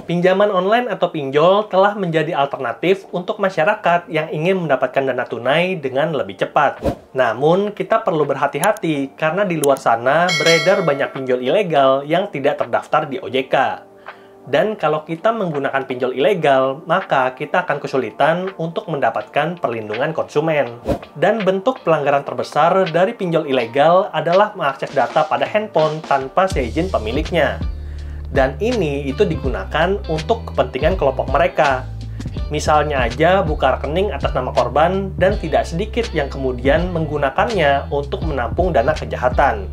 Pinjaman online atau pinjol telah menjadi alternatif untuk masyarakat yang ingin mendapatkan dana tunai dengan lebih cepat. Namun, kita perlu berhati-hati karena di luar sana beredar banyak pinjol ilegal yang tidak terdaftar di OJK. Dan kalau kita menggunakan pinjol ilegal, maka kita akan kesulitan untuk mendapatkan perlindungan konsumen. Dan bentuk pelanggaran terbesar dari pinjol ilegal adalah mengakses data pada handphone tanpa seizin pemiliknya. Dan ini itu digunakan untuk kepentingan kelompok mereka. Misalnya aja buka rekening atas nama korban dan tidak sedikit yang kemudian menggunakannya untuk menampung dana kejahatan.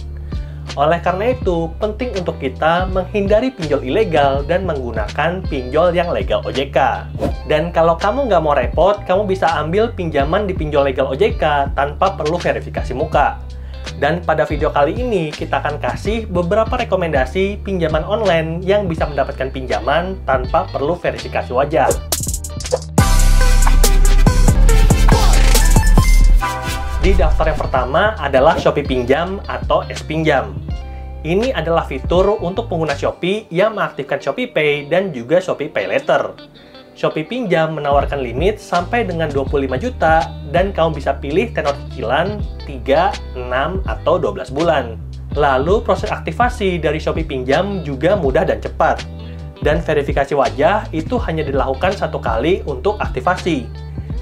Oleh karena itu, penting untuk kita menghindari pinjol ilegal dan menggunakan pinjol yang legal OJK. Dan kalau kamu nggak mau repot, kamu bisa ambil pinjaman di pinjol legal OJK tanpa perlu verifikasi muka. Dan pada video kali ini, kita akan kasih beberapa rekomendasi pinjaman online yang bisa mendapatkan pinjaman tanpa perlu verifikasi wajah. Di daftar yang pertama adalah Shopee Pinjam atau S-Pinjam. Ini adalah fitur untuk pengguna Shopee yang mengaktifkan ShopeePay dan juga Shopee Pay Later. Shopee Pinjam menawarkan limit sampai dengan 25 juta dan kamu bisa pilih tenor cicilan 3, 6, atau 12 bulan. Lalu proses aktivasi dari Shopee Pinjam juga mudah dan cepat. Dan verifikasi wajah itu hanya dilakukan satu kali untuk aktivasi.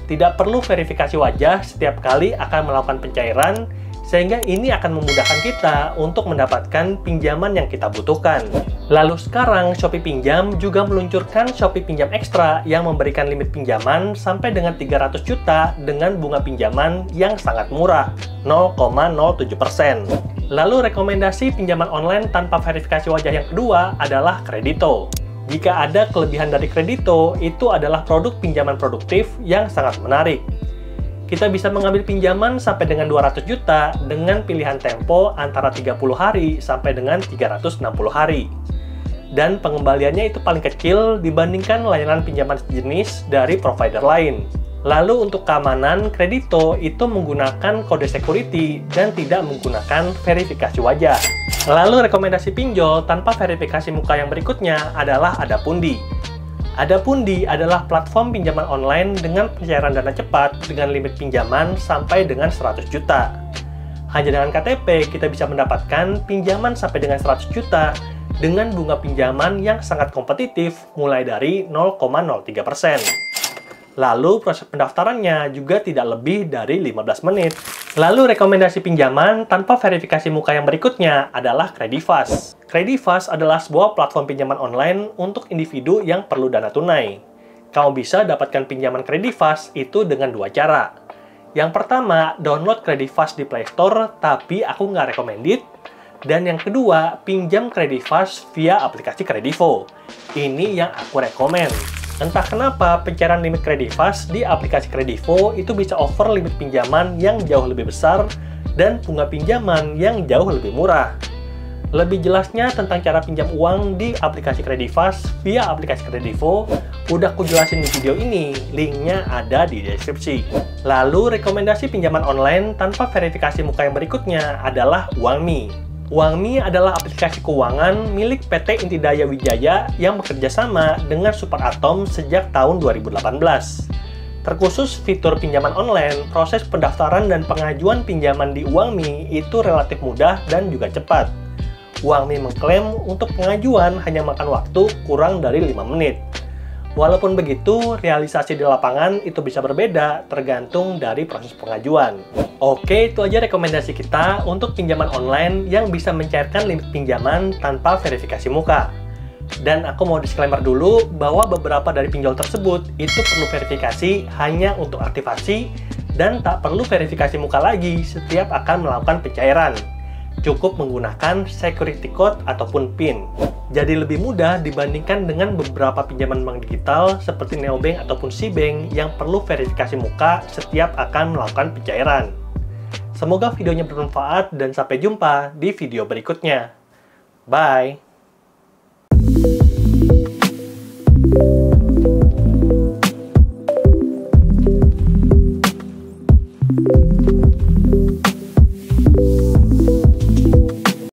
Tidak perlu verifikasi wajah setiap kali akan melakukan pencairan, sehingga ini akan memudahkan kita untuk mendapatkan pinjaman yang kita butuhkan. Lalu sekarang Shopee Pinjam juga meluncurkan Shopee Pinjam Ekstra yang memberikan limit pinjaman sampai dengan 300 juta dengan bunga pinjaman yang sangat murah, 0,07%. Lalu rekomendasi pinjaman online tanpa verifikasi wajah yang kedua adalah Kredito. Jika ada kelebihan dari Kredito, itu adalah produk pinjaman produktif yang sangat menarik. Kita bisa mengambil pinjaman sampai dengan 200 juta dengan pilihan tempo antara 30 hari sampai dengan 360 hari. Dan pengembaliannya itu paling kecil dibandingkan layanan pinjaman sejenis dari provider lain. Lalu untuk keamanan, Kredito itu menggunakan kode security dan tidak menggunakan verifikasi wajah. Lalu rekomendasi pinjol tanpa verifikasi muka yang berikutnya adalah Adapundi. Adapundi adalah platform pinjaman online dengan pencairan dana cepat dengan limit pinjaman sampai dengan 100 juta. Hanya dengan KTP, kita bisa mendapatkan pinjaman sampai dengan 100 juta dengan bunga pinjaman yang sangat kompetitif mulai dari 0,03%. Lalu proses pendaftarannya juga tidak lebih dari 15 menit. Lalu rekomendasi pinjaman tanpa verifikasi muka yang berikutnya adalah Kredifast. Kredifast adalah sebuah platform pinjaman online untuk individu yang perlu dana tunai. Kamu bisa dapatkan pinjaman Kredifast itu dengan dua cara. Yang pertama, download Kredifast di Play Store, tapi aku nggak recommended. Dan yang kedua, pinjam Kredifast via aplikasi Kredivo. Ini yang aku rekomen. Entah kenapa pencairan limit Kredifast di aplikasi Kredivo itu bisa offer limit pinjaman yang jauh lebih besar dan bunga pinjaman yang jauh lebih murah. Lebih jelasnya tentang cara pinjam uang di aplikasi Kredifast via aplikasi Kredivo udah aku jelasin di video ini, linknya ada di deskripsi. Lalu rekomendasi pinjaman online tanpa verifikasi muka yang berikutnya adalah Uangmi. Uangmi adalah aplikasi keuangan milik PT Intidaya Wijaya yang bekerja sama dengan Superatom sejak tahun 2018. Terkhusus fitur pinjaman online, proses pendaftaran dan pengajuan pinjaman di Uangmi itu relatif mudah dan juga cepat. Uangmi mengklaim untuk pengajuan hanya makan waktu kurang dari 5 menit. Walaupun begitu, realisasi di lapangan itu bisa berbeda tergantung dari proses pengajuan. Oke, itu aja rekomendasi kita untuk pinjaman online yang bisa mencairkan limit pinjaman tanpa verifikasi muka. Dan aku mau disclaimer dulu bahwa beberapa dari pinjol tersebut itu perlu verifikasi hanya untuk aktivasi dan tak perlu verifikasi muka lagi setiap akan melakukan pencairan. Cukup menggunakan security code ataupun PIN. Jadi lebih mudah dibandingkan dengan beberapa pinjaman bank digital seperti Neobank ataupun Cbank yang perlu verifikasi muka setiap akan melakukan pencairan. Semoga videonya bermanfaat dan sampai jumpa di video berikutnya. Bye!